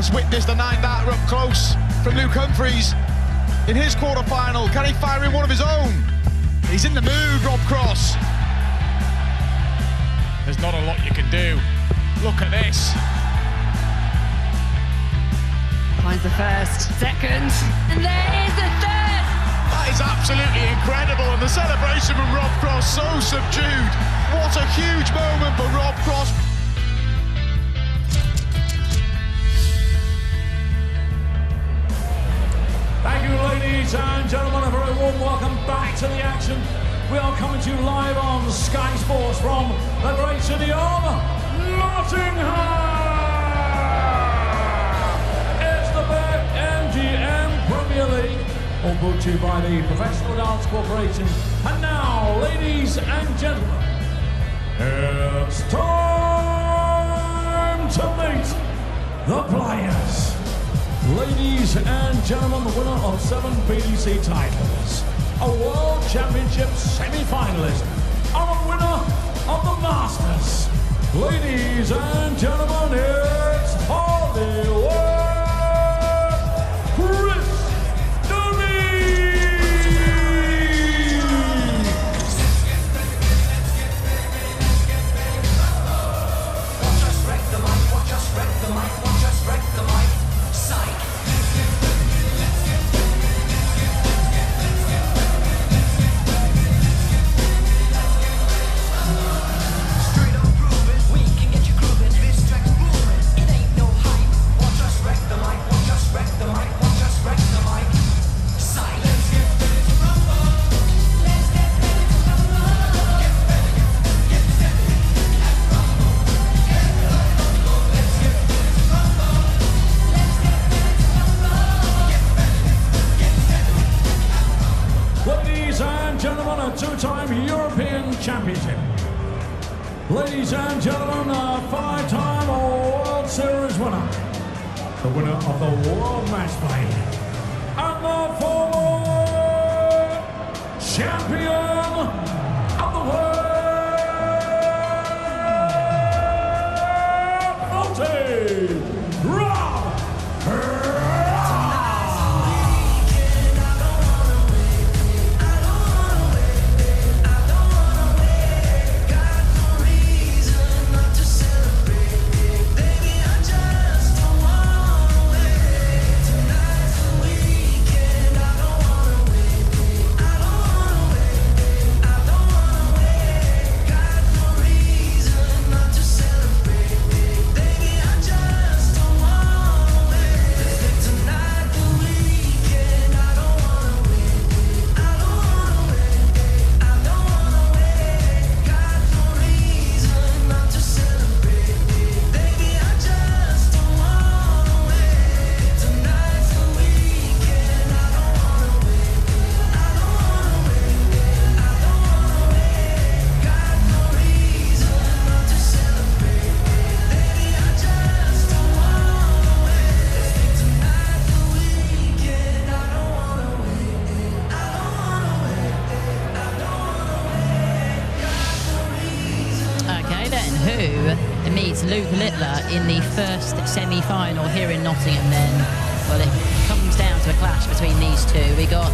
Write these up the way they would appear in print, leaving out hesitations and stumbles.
has witnessed a 9-darter up close from Luke Humphries in his quarter-final. Can he fire in one of his own? He's in the mood, Rob Cross. There's not a lot you can do. Look at this. Finds the first, second, and there is the third. That is absolutely incredible, and the celebration from Rob Cross so subdued. What a huge moment for Rob Cross. Thank you, ladies and gentlemen. A very warm welcome back to the action. We are coming to you live on Sky Sports from the great city of Nottingham. It's the BetMGM Premier League, all brought to you by the Professional Dance Corporation. And now, ladies and gentlemen, it's time to meet the players. Ladies and gentlemen, the winner of 7 BDC titles, a World Championship semi-finalist, and a winner of the Masters. Ladies and gentlemen, it's Hollywood Chris Dobey! Watch us wreck the mic, watch us wreck the mic, watch us wreck the mic. Psych. Straight up grooving, we can get you grooving. This track's booming, it ain't no hype. Watch us wreck the mic, watch us wreck the mic, watch us wreck the mic. Psych. Let's get ready to rumble. Let's get ready to rumble. Get ready and rumble. Get ready and rumble. Let's get ready to rumble. Ladies and gentlemen, a 2-time European Championship. Ladies and gentlemen, a 5-time World Series winner. The winner of the World Match Play. And the former champion of the world, Rob meets Luke Littler in the first semi-final here in Nottingham then. Well, it comes down to a clash between these two. We got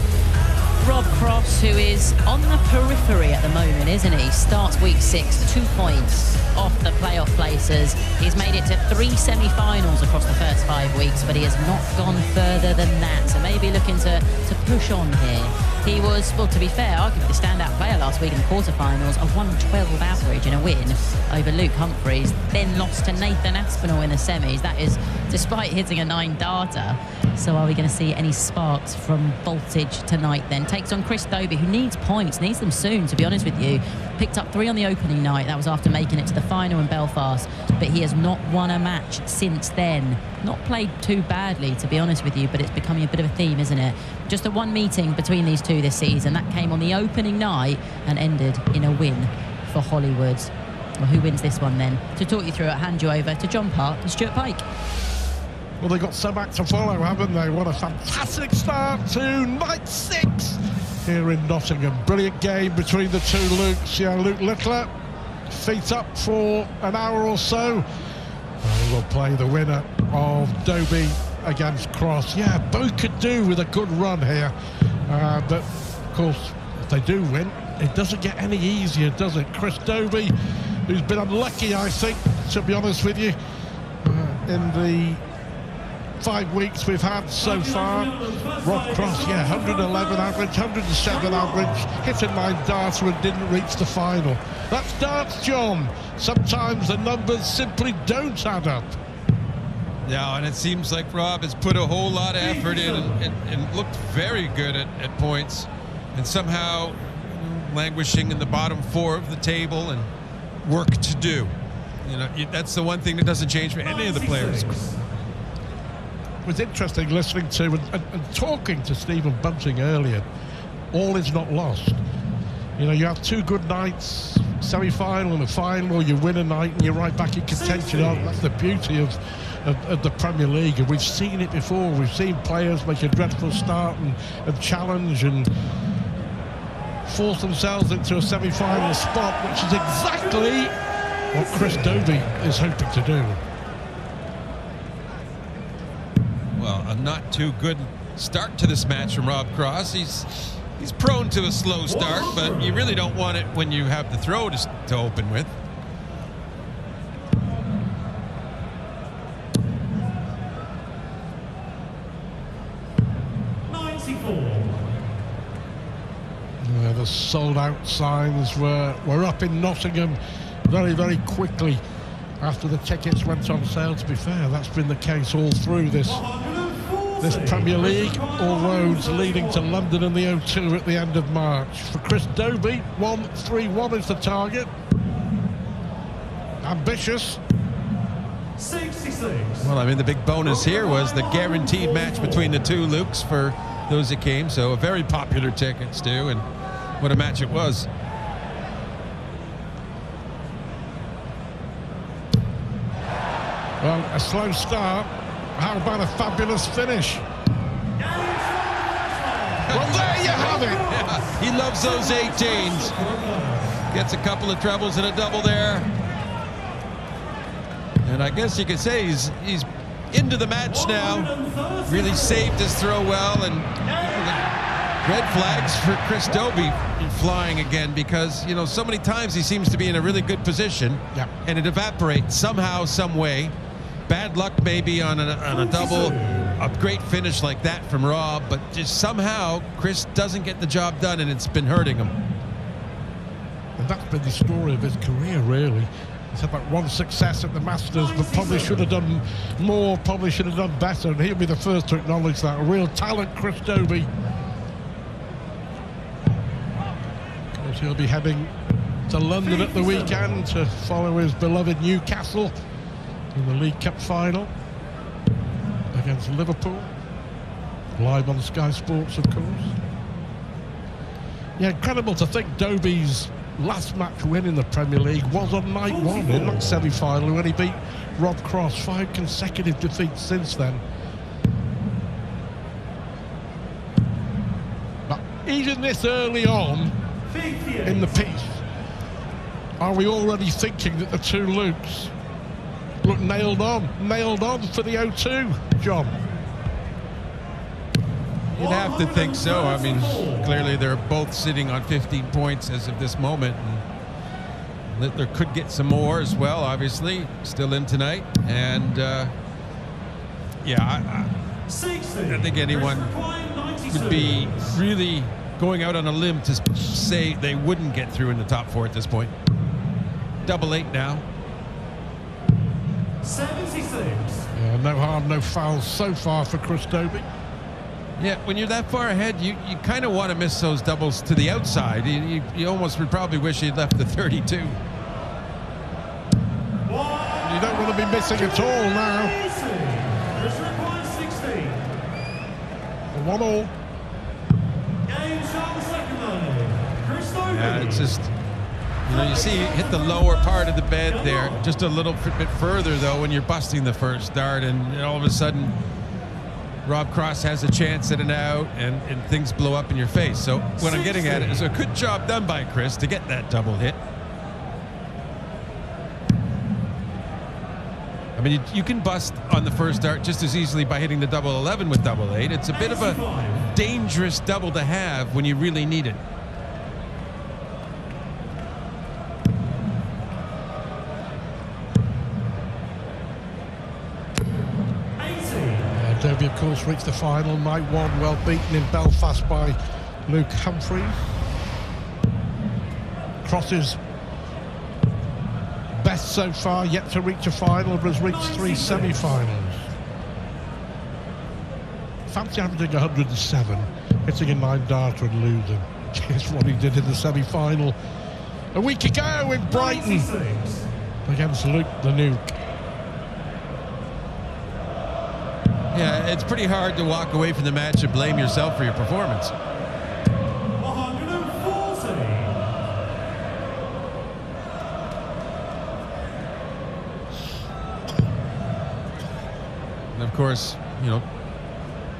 Rob Cross, who is on the periphery at the moment, isn't he? Starts week 6, 2 points off the playoff places. He's made it to 3 semi-finals across the first 5 weeks, but he has not gone further than that. So maybe looking to push on here. He was, well, to be fair, arguably the standout player last week in the quarterfinals, a 112 average in a win over Luke Humphries, then lost to Nathan Aspinall in the semis. That is despite hitting a 9-darter. So are we going to see any sparks from Voltage tonight then? Takes on Chris Dobey, who needs points, needs them soon, to be honest with you. Picked up 3 on the opening night. That was after making it to the final in Belfast. But he has not won a match since then. Not played too badly, to be honest with you, but it's becoming a bit of a theme, isn't it? Just the one meeting between these two this season. That came on the opening night and ended in a win for Hollywood. Well, who wins this one then? To talk you through it, I'll hand you over to John Park and Stuart Pike. Well, they've got some act to follow, haven't they? What a fantastic start to night 6 here in Nottingham. Brilliant game between the two Lukes. Yeah, Luke Littler, feet up for an hour or so. We'll play the winner of Dobey against Cross. Yeah, both could do with a good run here. But, of course, if they do win, it doesn't get any easier, does it? Chris Dobey, who's been unlucky, I think, to be honest with you, in the 5 weeks we've had so far. Rob Cross, yeah, 111 average, 107 average, hitting 9 darts and didn't reach the final. That's darts, John. Sometimes the numbers simply don't add up. Yeah, and it seems like Rob has put a whole lot of effort in and looked very good at points, and somehow languishing in the bottom 4 of the table and work to do. You know, that's the one thing that doesn't change for any of the players. It was interesting listening to and talking to Stephen Bunting earlier. All is not lost. You know, you have 2 good nights, semi-final and a final, you win a night and you're right back in contention. That's the beauty of the Premier League, and we've seen it before. We've seen players make a dreadful start and challenge and force themselves into a semi-final spot, which is exactly what Chris Dobey is hoping to do. Well, a not too good start to this match from Rob Cross. He's prone to a slow start, but you really don't want it when you have the throw to open with. The sold-out signs were up in Nottingham very, very quickly after the tickets went on sale. To be fair, that's been the case all through this Premier League. All roads leading to London and the O2 at the end of March. For Chris Dobey, 1-3-1 is the target. Ambitious. 66. Well, I mean, the big bonus here was the guaranteed match between the two Lukes for those that came. So a very popular ticket, Stu, and what a match it was. Well, a slow start. How about a fabulous finish? Well, there you have it. Yeah, he loves those 18s. Gets a couple of trebles and a double there. And I guess you could say he's into the match now. Really saved his throw well, and red flags for Chris Dobey flying again, because, you know, so many times he seems to be in a really good position, and it evaporates somehow, some way. Bad luck maybe on a double, a great finish like that from Rob, but just somehow Chris doesn't get the job done, and it's been hurting him. And that's been the story of his career, really. He's had that one success at the Masters, but probably should have done more, probably should have done better, and he'll be the first to acknowledge that. A real talent, Chris Dobey. Of course, he'll be heading to London at the weekend to follow his beloved Newcastle in the League Cup final against Liverpool, live on Sky Sports, of course. Yeah, incredible to think Dobey's last match win in the Premier League was on night 1 in that semi-final when he beat Rob Cross. 5 consecutive defeats since then. But even this early on in the piece, are we already thinking that the two Lukes look nailed on for the O2, John? You'd have to think so. I mean, clearly they're both sitting on 15 points as of this moment. And Littler could get some more as well, obviously. Still in tonight. And, yeah, I think anyone would be really going out on a limb to say they wouldn't get through in the top 4 at this point. Double 8 now. 76. Yeah, no harm, no foul so far for Chris Dobey. Yeah, when you're that far ahead, you kind of want to miss those doubles to the outside. You almost would probably wish you'd left the 32. You don't want to be missing at all now. 1-1. Yeah, it's just, you know, you see hit the lower part of the bed there, just a little bit further though when you're busting the first dart, and all of a sudden Rob Cross has a chance at an out, and things blow up in your face. So what I'm getting at is a good job done by Chris to get that double hit. I mean, you can bust on the first dart just as easily by hitting the double 11 with double 8. It's a bit of a dangerous double to have when you really need it. Dobey, of course, reached the final. Night one, well beaten in Belfast by Luke Humphries. Cross's best so far, yet to reach a final, but has reached 3 semi-finals. Fancy averaging 107, hitting a 9-darter and losing. Here's what he did in the semi-final a week ago in Brighton against Luke the Nuke. Yeah, it's pretty hard to walk away from the match and blame yourself for your performance. 140. And of course, you know,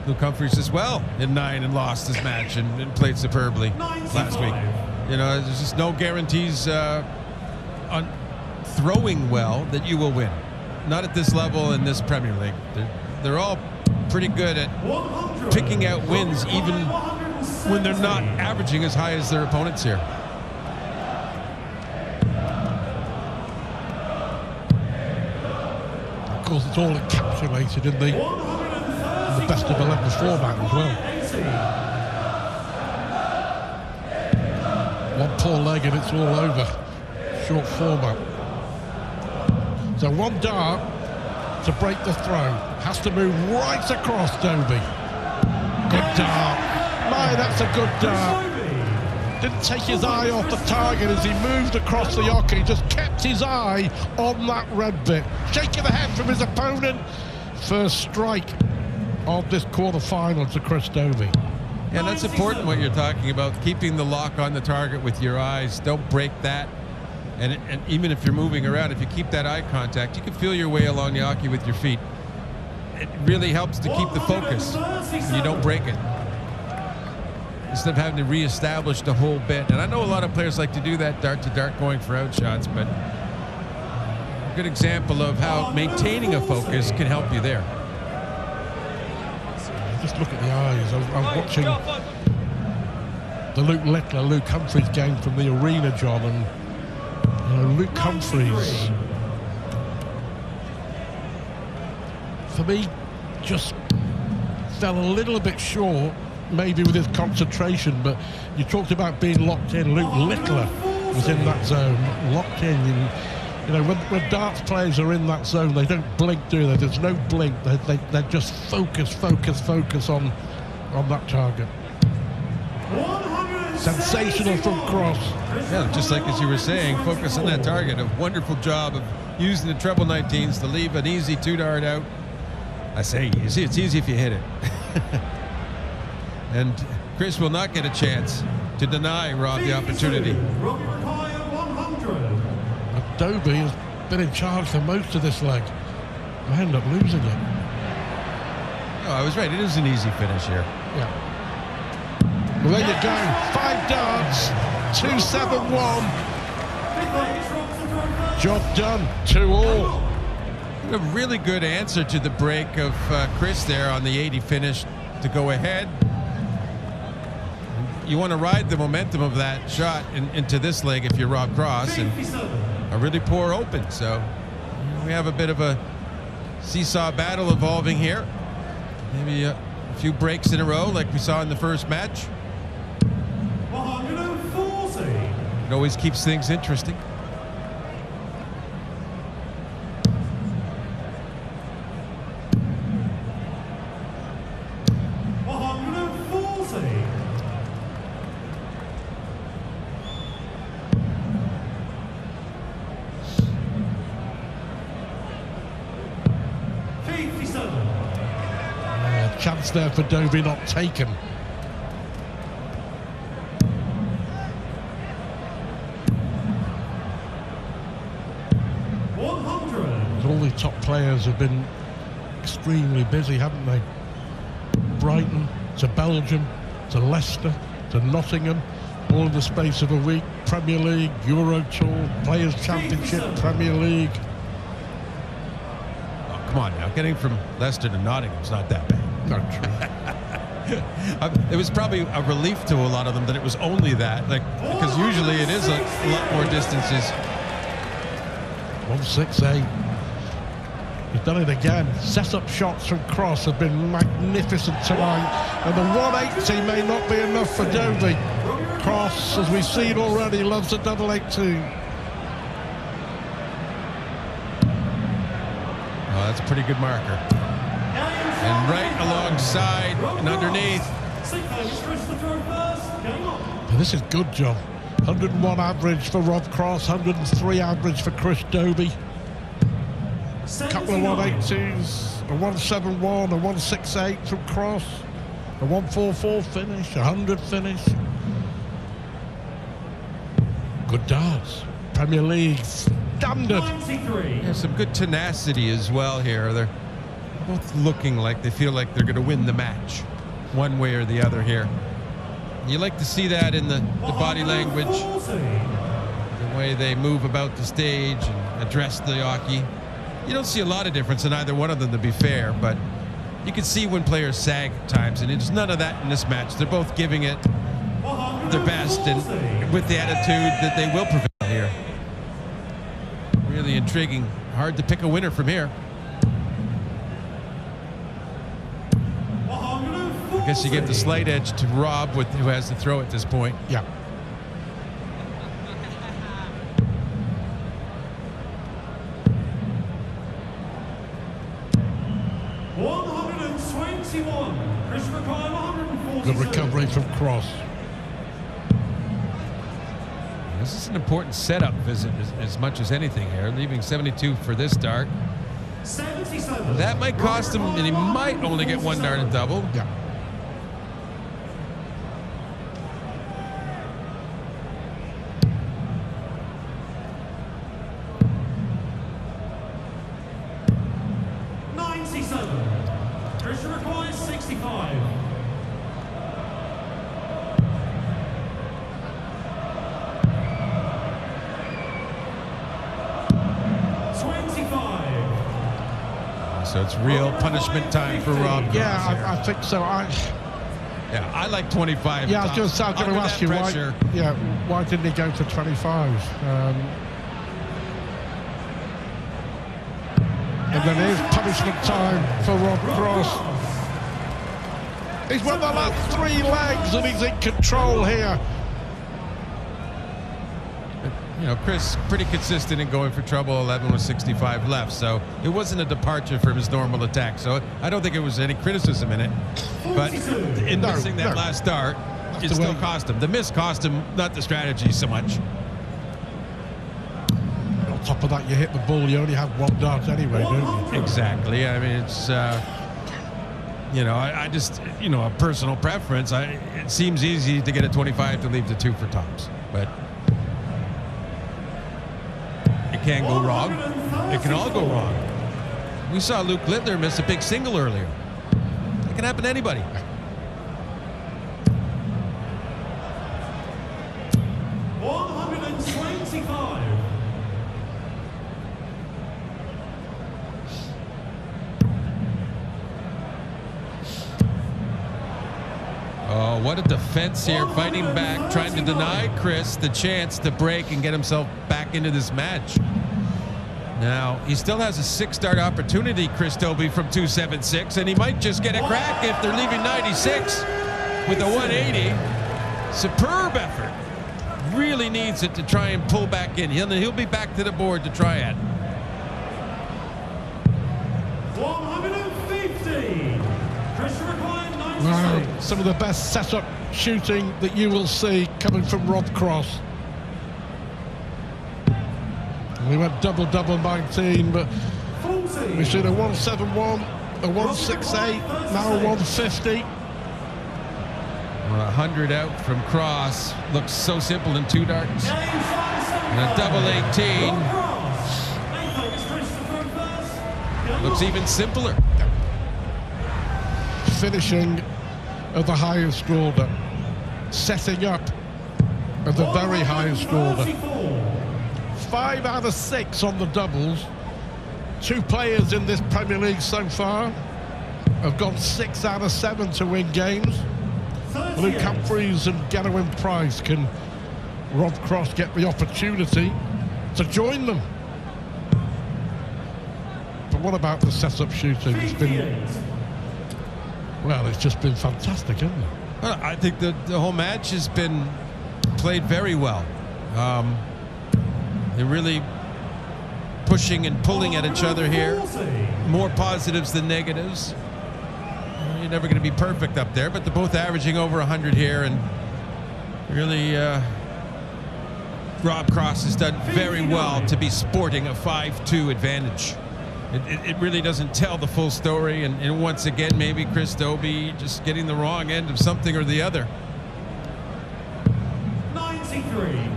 Luke Humphries as well in 9 and lost his match and played superbly last week. You know, there's just no guarantees on throwing well that you will win. Not at this level in this Premier League. They're all pretty good at picking out wins even when they're not averaging as high as their opponents here. Of course, it's all encapsulated in the best of 11 format as well. One poor leg and it's all over. Short format. So one dart to break the throw. Has to move right across Dobey. Good dart. My, that's a good dart. Didn't take his eye off the target as he moved across the hockey. He just kept his eye on that red bit. Shaking the head from his opponent. First strike of this quarter-final to Chris Dobey. Yeah, that's important what you're talking about. Keeping the lock on the target with your eyes. Don't break that. And even if you're moving around, if you keep that eye contact, you can feel your way along the hockey with your feet. It really helps to keep the focus and you don't break it. Instead of having to reestablish the whole bit. And I know a lot of players like to do that dart to dart going for out shots, but a good example of how maintaining a focus can help you there. Just look at the eyes. I was watching the Luke Humphries game from the arena, John, and you know, Luke Humphries, for me, just fell a little bit short, maybe with his concentration, but you talked about being locked in. Luke Littler was in that zone, locked in. And, you know, when darts players are in that zone, they don't blink, do they? There's no blink. They just focus on that target. Sensational from Cross. Yeah, just like as you were saying, focus on that target. A wonderful job of using the treble 19s to leave an easy 2-dart out. I say easy, it's easy if you hit it. And Chris will not get a chance to deny Rob the opportunity. Dobey has been in charge for most of this leg. I end up losing it. Oh, I was right. It is an easy finish here. Yeah. Well, there you go. 5 darts, 2-7-1. Job done, 2-all. A really good answer to the break of Chris there on the 80 finish to go ahead. You want to ride the momentum of that shot into this leg if you're Rob Cross, and a really poor open. So we have a bit of a seesaw battle evolving here. Maybe a few breaks in a row like we saw in the first match. 140. It always keeps things interesting. Chance there for Dobey, not taken. All the top players have been extremely busy, haven't they? Brighton to Belgium to Leicester to Nottingham, all in the space of a week. Premier League, Euro Tour, Players Championship, Premier League. come on now. Getting from Leicester to Nottingham's not that bad. Not true. It was probably a relief to a lot of them that it was only that, like, because usually it is a lot more distances. 168. He's done it again. Set-up shots from Cross have been magnificent tonight. And the 180 may not be enough for Dobey. Cross, as we've seen already, loves a double 82. Oh, that's a pretty good marker. And right alongside and underneath. And this is good, John. 101 average for Rob Cross, 103 average for Chris Dobey. Couple of 182s, a 171, a 168 from Cross, a 144 finish, a 100 finish. Good darts. Premier League standard. There's some good tenacity as well here. They're both looking like they feel like they're going to win the match one way or the other here. You like to see that in the body language, the way they move about the stage and address the hockey. You don't see a lot of difference in either one of them, to be fair, but you can see when players sag at times, and there's none of that in this match. They're both giving it their best and with the attitude that they will prevail here. Really intriguing. Hard to pick a winner from here. I guess you give the slight edge to Rob, who has the throw at this point. Yeah. Good recovery from Cross. This is an important setup visit as much as anything here, leaving 72 for this dart. 77. That might cost him, and he might only get one dart in double. Yeah. So it's real punishment time for Rob. Yeah, I think so. Yeah, I like 25. Yeah, I was going to ask you pressure. why didn't he go to 25? And then here's punishment time for Rob Cross. He's won the last 3 legs and he's in control here. You know, Chris pretty consistent in going for trouble 11 with 65 left, so it wasn't a departure from his normal attack, so I don't think it was any criticism in it, but in missing that last dart, it still cost him. The miss cost him, not the strategy so much. On top of that, you hit the ball, you only have 1 dart anyway, don't you? Exactly. I mean, it's you know, I just, you know, a personal preference. It seems easy to get a 25 to leave the 2 for tops, but it can go wrong. It can all go wrong. We saw Luke Littler miss a big single earlier. It can happen to anybody. Oh, what a defense here, fighting back, trying to deny Chris the chance to break and get himself back into this match. Now, he still has a 6-dart opportunity, Chris Dobey, from 276, and he might just get a crack if they're leaving 96 with a 180. Superb effort. Really needs it to try and pull back in. He'll be back to the board to try it. 150. Wow, some of the best setup shooting that you will see coming from Rob Cross. We went double 19, but we've seen a 171, a 168, now a 150. Well, 100 out from Cross looks so simple in 2 darts. And a double 18 looks even simpler. Finishing at the highest order, setting up at the very highest order. 5 out of 6 on the doubles, Two players in this Premier League so far have gone 6 out of 7 to win games. Luke Humphries and Ganowin Price. Can Rob Cross get the opportunity to join them? But what about the set-up shooting? It's been, well, it's just been fantastic, hasn't it? Well, I think the whole match has been played very well. They're really pushing and pulling at each other here. More positives than negatives. You're never going to be perfect up there, but they're both averaging over 100 here, and really Rob Cross has done very well to be sporting a 5-2 advantage. It really doesn't tell the full story, and once again, maybe Chris Dobey just getting the wrong end of something or the other. 93.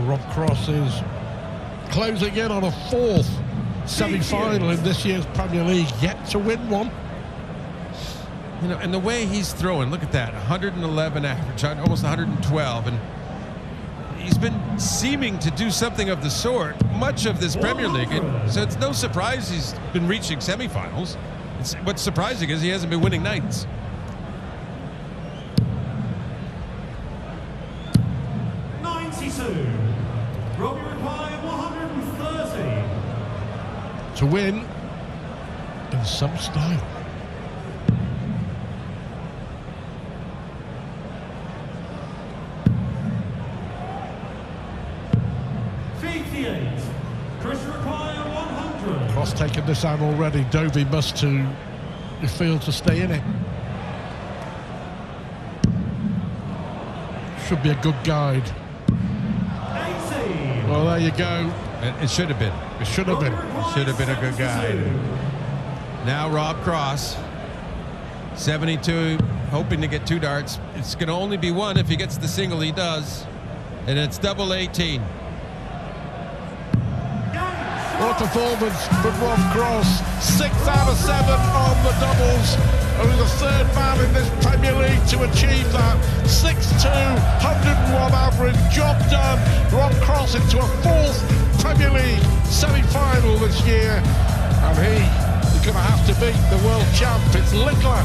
Rob Cross is closing in on a 4th semi-final in this year's Premier League, yet to win one. You know, and the way he's throwing, look at that, 111 average, almost 112, and he's been seeming to do something of the sort much of this Premier League, so it's no surprise he's been reaching semi-finals. What's surprising is he hasn't been winning nights. Robbie required 130. To win in some style. Chris required 100. Cross taking this out already. Dobey must to feel to stay in it. Should be a good guide. 80. Well, there you go. It should have been. It should have been. It should have been a good guide. Now Rob Cross, 72, hoping to get 2 darts. It's going to only be 1 if he gets the single. He does, and it's double 18. What a performance from Rob Cross. 6 out of 7 on the doubles. Only the 3rd man in this Premier League to achieve that. 6-2, 101 average, job done. Rob Cross into a 4th Premier League semi-final this year. And he is going to have to beat the world champ. It's Littler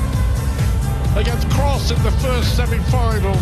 against Cross in the first semi-final.